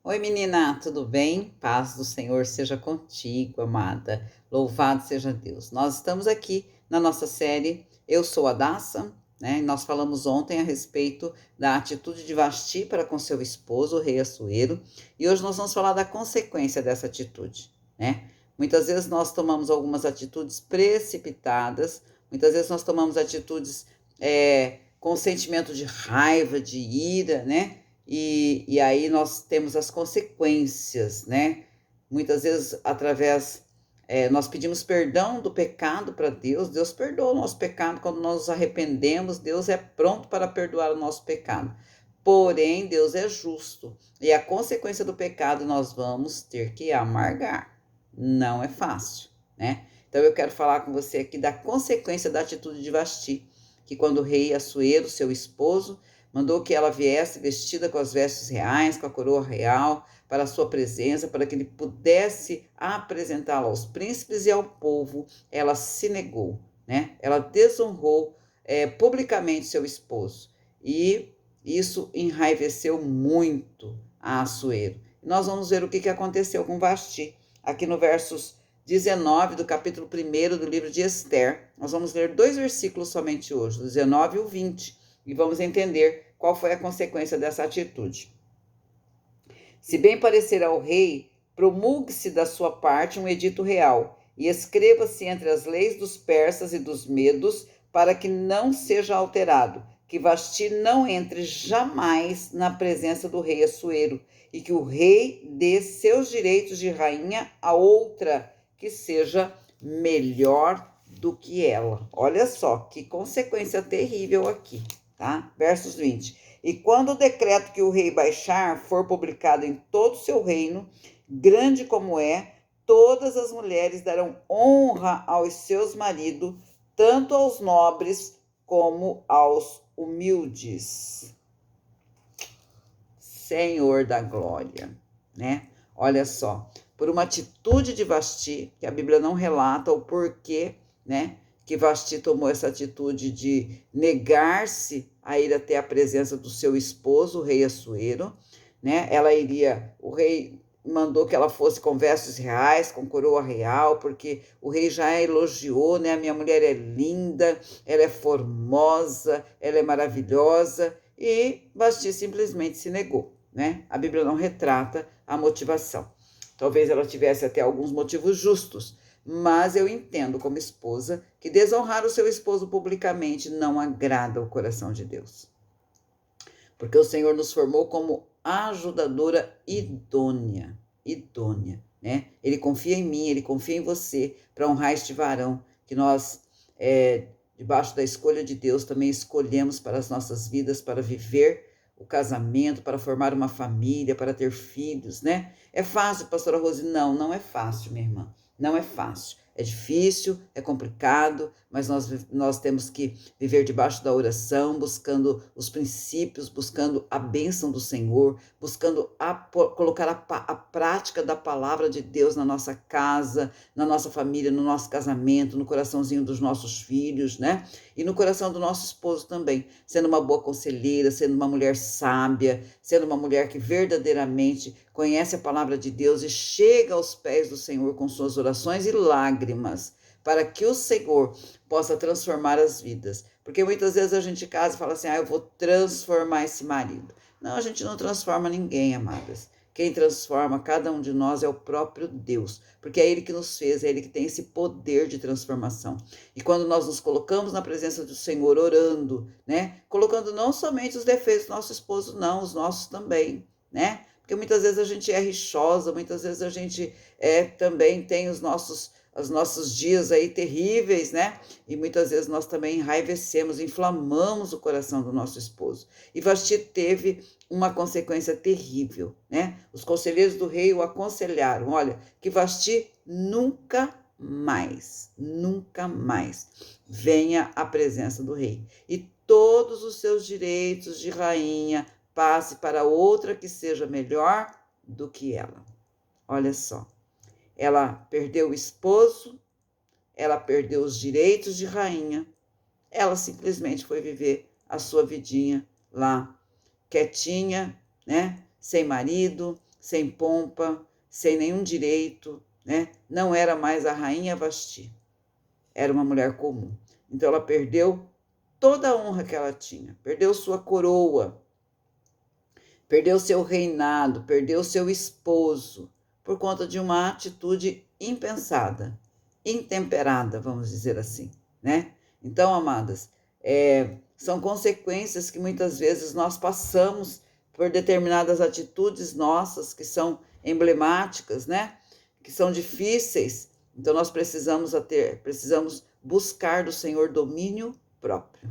Oi, menina, tudo bem? Paz do Senhor seja contigo, amada. Louvado seja Deus. Nós estamos aqui na nossa série Eu Sou a Daça, né? E nós falamos ontem a respeito da atitude de Vasti para com seu esposo, o rei Assuero, e hoje nós vamos falar da consequência dessa atitude, né? Muitas vezes nós tomamos algumas atitudes precipitadas, muitas vezes nós tomamos atitudes com sentimento de raiva, de ira, né? E aí nós temos as consequências, né? Muitas vezes, nós pedimos perdão do pecado para Deus, Deus perdoa o nosso pecado quando nós nos arrependemos, Deus é pronto para perdoar o nosso pecado. Porém, Deus é justo, e a consequência do pecado nós vamos ter que amargar. Não é fácil, né? Então eu quero falar com você aqui da consequência da atitude de Vasti, que quando o rei Assuero, seu esposo, mandou que ela viesse vestida com as vestes reais, com a coroa real, para a sua presença, para que ele pudesse apresentá-la aos príncipes e ao povo. Ela se negou, né? Ela desonrou publicamente seu esposo. E isso enraiveceu muito a Assuero. Nós vamos ver o que aconteceu com Vasti. Aqui no versos 19 do capítulo 1 do livro de Esther. Nós vamos ler 2 versículos somente hoje, o 19 e o 20. E vamos entender qual foi a consequência dessa atitude. Se bem parecer ao rei, promulgue-se da sua parte um edito real, e escreva-se entre as leis dos persas e dos medos, para que não seja alterado, que Vasti não entre jamais na presença do rei Assuero, e que o rei dê seus direitos de rainha a outra, que seja melhor do que ela. Olha só, que consequência terrível aqui. Tá? Versos 20. E quando o decreto que o rei baixar for publicado em todo o seu reino, grande como é, todas as mulheres darão honra aos seus maridos, tanto aos nobres como aos humildes. Senhor da glória, né? Olha só, por uma atitude de Vasti, que a Bíblia não relata o porquê, né? Que Vasti tomou essa atitude de negar-se a ir até a presença do seu esposo, o rei Assuero, né? O rei mandou que ela fosse com vestes reais, com coroa real, porque o rei já elogiou, né? A minha mulher é linda, ela é formosa, ela é maravilhosa, e Vasti simplesmente se negou, né? A Bíblia não retrata a motivação. Talvez ela tivesse até alguns motivos justos, mas eu entendo como esposa que desonrar o seu esposo publicamente não agrada o coração de Deus. Porque o Senhor nos formou como ajudadora idônea, né? Ele confia em mim, ele confia em você para honrar este varão que nós, debaixo da escolha de Deus, também escolhemos para as nossas vidas, para viver o casamento, para formar uma família, para ter filhos, né? É fácil, pastora Rose? Não, não é fácil, minha irmã. Não é fácil. É difícil, é complicado, mas nós temos que viver debaixo da oração, buscando os princípios, buscando a bênção do Senhor, buscando colocar a prática da palavra de Deus na nossa casa, na nossa família, no nosso casamento, no coraçãozinho dos nossos filhos, né? E no coração do nosso esposo também, sendo uma boa conselheira, sendo uma mulher sábia, sendo uma mulher que verdadeiramente conhece a palavra de Deus e chega aos pés do Senhor com suas orações e lágrimas, para que o Senhor possa transformar as vidas. Porque muitas vezes a gente casa e fala assim, eu vou transformar esse marido. Não, a gente não transforma ninguém, amadas. Quem transforma cada um de nós é o próprio Deus, porque é Ele que nos fez, é Ele que tem esse poder de transformação. E quando nós nos colocamos na presença do Senhor orando, né, colocando não somente os defeitos do nosso esposo, não, os nossos também, né, porque muitas vezes a gente é rixosa, muitas vezes a gente também tem os nossos dias aí terríveis, né? E muitas vezes nós também enraivecemos, inflamamos o coração do nosso esposo. E Vasti teve uma consequência terrível, né? Os conselheiros do rei o aconselharam, olha, que Vasti nunca mais venha à presença do rei. E todos os seus direitos de rainha passe para outra que seja melhor do que ela. Olha só, ela perdeu o esposo, ela perdeu os direitos de rainha, ela simplesmente foi viver a sua vidinha lá, quietinha, né? Sem marido, sem pompa, sem nenhum direito, né? Não era mais a rainha Vasti, era uma mulher comum. Então ela perdeu toda a honra que ela tinha, perdeu sua coroa, perdeu seu reinado, perdeu seu esposo, por conta de uma atitude impensada, intemperada, vamos dizer assim, né? Então, amadas, são consequências que muitas vezes nós passamos por determinadas atitudes nossas que são emblemáticas, né? Que são difíceis. Então, nós precisamos buscar do Senhor domínio próprio.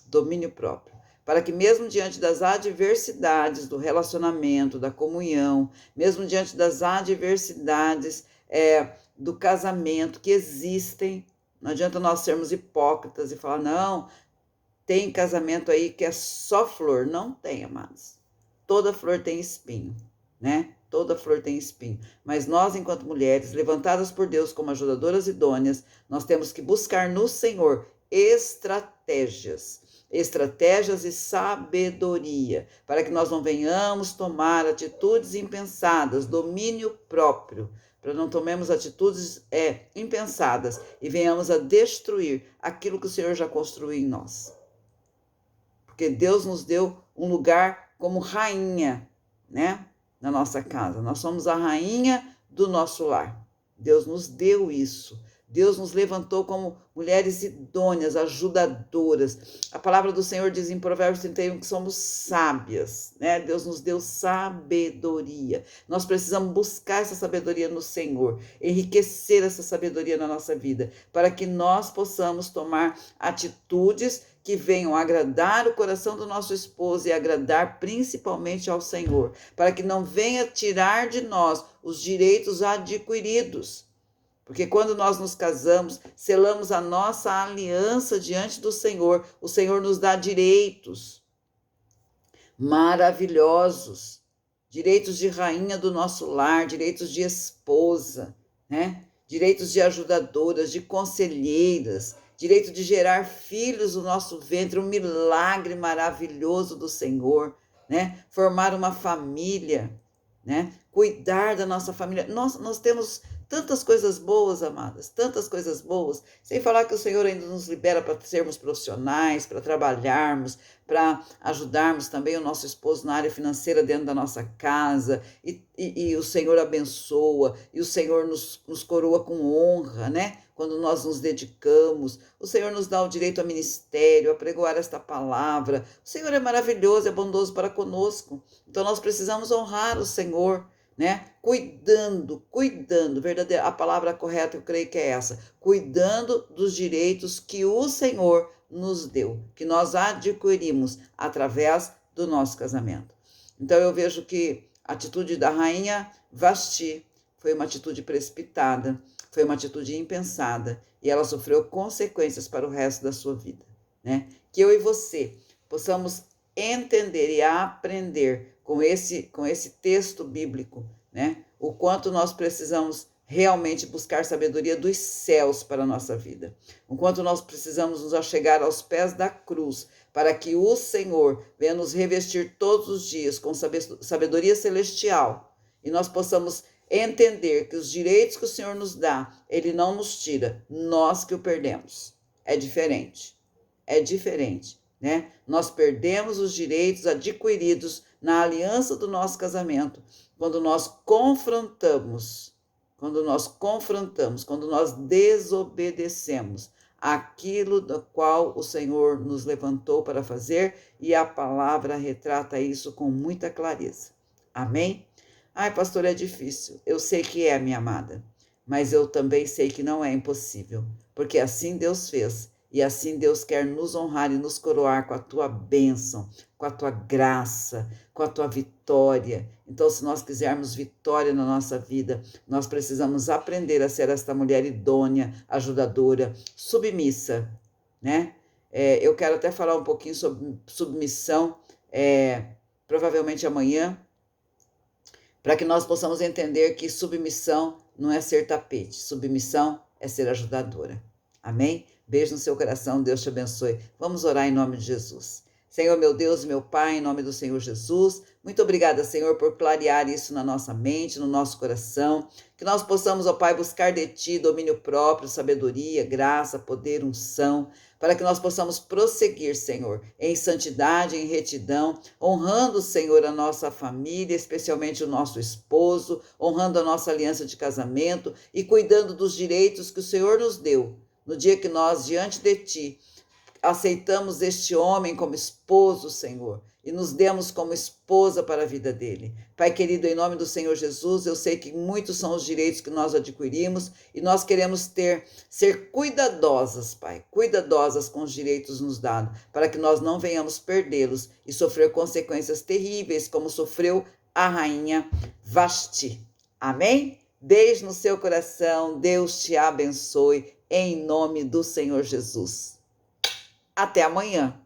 Domínio próprio. Para que mesmo diante das adversidades do relacionamento, da comunhão, mesmo diante das adversidades do casamento que existem, não adianta nós sermos hipócritas e falar, não, tem casamento aí que é só flor. Não tem, amados. Toda flor tem espinho, né? Toda flor tem espinho. Mas nós, enquanto mulheres, levantadas por Deus como ajudadoras idôneas, nós temos que buscar no Senhor estratégias e sabedoria, para que nós não venhamos tomar atitudes impensadas, domínio próprio, para não tomemos atitudes impensadas e venhamos a destruir aquilo que o Senhor já construiu em nós. Porque Deus nos deu um lugar como rainha, né, na nossa casa. Nós somos a rainha do nosso lar. Deus nos deu isso. Deus nos levantou como mulheres idôneas, ajudadoras. A palavra do Senhor diz em Provérbios 31 que somos sábias, né? Deus nos deu sabedoria. Nós precisamos buscar essa sabedoria no Senhor, enriquecer essa sabedoria na nossa vida, para que nós possamos tomar atitudes que venham agradar o coração do nosso esposo e agradar principalmente ao Senhor, para que não venha tirar de nós os direitos adquiridos. Porque quando nós nos casamos, selamos a nossa aliança diante do Senhor, o Senhor nos dá direitos maravilhosos, direitos de rainha do nosso lar, direitos de esposa, né? Direitos de ajudadoras, de conselheiras, direito de gerar filhos no nosso ventre, um milagre maravilhoso do Senhor, né? Formar uma família, né? Cuidar da nossa família. Nós temos tantas coisas boas, amadas, tantas coisas boas, sem falar que o Senhor ainda nos libera para sermos profissionais, para trabalharmos, para ajudarmos também o nosso esposo na área financeira dentro da nossa casa, e o Senhor abençoa, e o Senhor nos coroa com honra, né? Quando nós nos dedicamos, o Senhor nos dá o direito a ministério, a pregoar esta palavra. O Senhor é maravilhoso, é bondoso para conosco. Então nós precisamos honrar o Senhor, né? Cuidando, verdadeira, a palavra correta eu creio que é essa, cuidando dos direitos que o Senhor nos deu, que nós adquirimos através do nosso casamento. Então eu vejo que a atitude da rainha Vasti foi uma atitude precipitada, foi uma atitude impensada, e ela sofreu consequências para o resto da sua vida, né? Que eu e você possamos entender e aprender com esse texto bíblico, né? O quanto nós precisamos realmente buscar sabedoria dos céus para a nossa vida. O quanto nós precisamos nos achegar aos pés da cruz, para que o Senhor venha nos revestir todos os dias com sabedoria celestial, e nós possamos entender que os direitos que o Senhor nos dá, Ele não nos tira, nós que o perdemos. É diferente, né? Nós perdemos os direitos adquiridos na aliança do nosso casamento, quando nós confrontamos, quando nós desobedecemos aquilo do qual o Senhor nos levantou para fazer, e a palavra retrata isso com muita clareza. Amém? Ai, pastor, é difícil. Eu sei que é, minha amada, mas eu também sei que não é impossível, porque assim Deus fez, e assim Deus quer nos honrar e nos coroar com a tua bênção, com a tua graça, com a tua vitória. Então, se nós quisermos vitória na nossa vida, nós precisamos aprender a ser esta mulher idônea, ajudadora, submissa, né? Eu quero até falar um pouquinho sobre submissão, provavelmente amanhã, para que nós possamos entender que submissão não é ser tapete, submissão é ser ajudadora. Amém? Beijo no seu coração, Deus te abençoe. Vamos orar em nome de Jesus. Senhor, meu Deus e meu Pai, em nome do Senhor Jesus, muito obrigada, Senhor, por clarear isso na nossa mente, no nosso coração, que nós possamos, ó Pai, buscar de Ti domínio próprio, sabedoria, graça, poder, unção, para que nós possamos prosseguir, Senhor, em santidade, em retidão, honrando, Senhor, a nossa família, especialmente o nosso esposo, honrando a nossa aliança de casamento e cuidando dos direitos que o Senhor nos deu, no dia que nós, diante de Ti, aceitamos este homem como esposo, Senhor, e nos demos como esposa para a vida dele. Pai querido, em nome do Senhor Jesus, eu sei que muitos são os direitos que nós adquirimos e nós queremos ser cuidadosas, Pai, cuidadosas com os direitos nos dados, para que nós não venhamos perdê-los e sofrer consequências terríveis, como sofreu a rainha Vasti. Amém? Beijo no seu coração, Deus te abençoe, em nome do Senhor Jesus. Até amanhã.